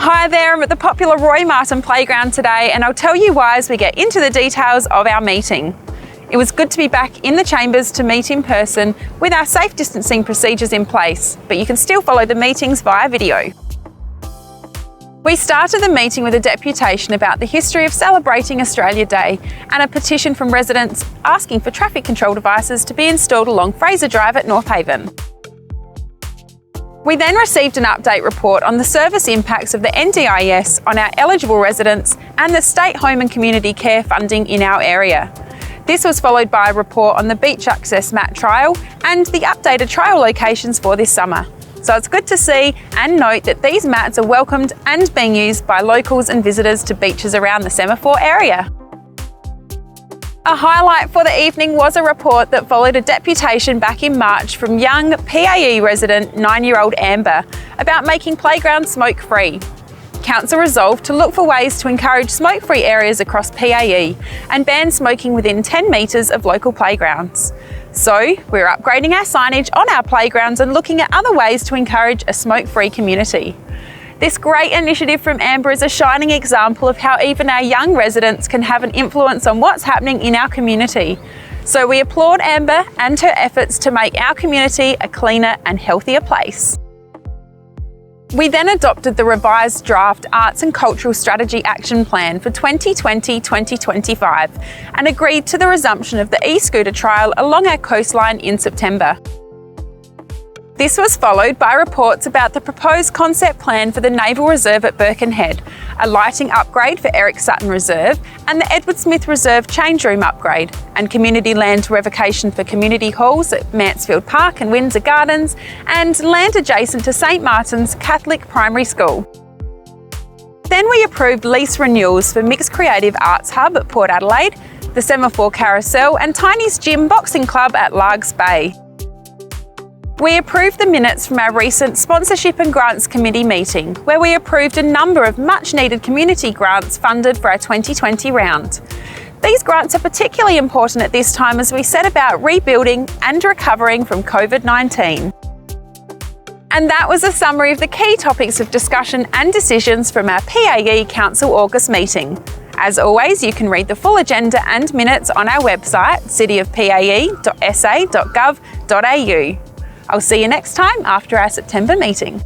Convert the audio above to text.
Hi there, I'm at the popular Roy Martin playground today and I'll tell you why as we get into the details of our meeting. It was good to be back in the chambers to meet in person with our safe distancing procedures in place, but you can still follow the meetings via video. We started the meeting with a deputation about the history of celebrating Australia Day and a petition from residents asking for traffic control devices to be installed along Fraser Drive at North Haven. We then received an update report on the service impacts of the NDIS on our eligible residents and the state home and community care funding in our area. This was followed by a report on the beach access mat trial and the updated trial locations for this summer. So it's good to see and note that these mats are welcomed and being used by locals and visitors to beaches around the Semaphore area. A highlight for the evening was a report that followed a deputation back in March from young PAE resident 9-year-old Amber about making playgrounds smoke-free. Council resolved to look for ways to encourage smoke-free areas across PAE and ban smoking within 10 metres of local playgrounds. So we're upgrading our signage on our playgrounds and looking at other ways to encourage a smoke-free community. This great initiative from Amber is a shining example of how even our young residents can have an influence on what's happening in our community. So we applaud Amber and her efforts to make our community a cleaner and healthier place. We then adopted the revised draft Arts and Cultural Strategy Action Plan for 2020-2025 and agreed to the resumption of the e-scooter trial along our coastline in September. This was followed by reports about the proposed concept plan for the Naval Reserve at Birkenhead, a lighting upgrade for Eric Sutton Reserve and the Edward Smith Reserve change room upgrade, and community land revocation for community halls at Mansfield Park and Windsor Gardens, and land adjacent to St Martin's Catholic Primary School. Then we approved lease renewals for Mixed Creative Arts Hub at Port Adelaide, the Semaphore Carousel and Tiny's Gym Boxing Club at Largs Bay. We approved the minutes from our recent Sponsorship and Grants Committee meeting, where we approved a number of much-needed community grants funded for our 2020 round. These grants are particularly important at this time as we set about rebuilding and recovering from COVID-19. And that was a summary of the key topics of discussion and decisions from our PAE Council August meeting. As always, you can read the full agenda and minutes on our website, cityofpae.sa.gov.au. I'll see you next time after our September meeting.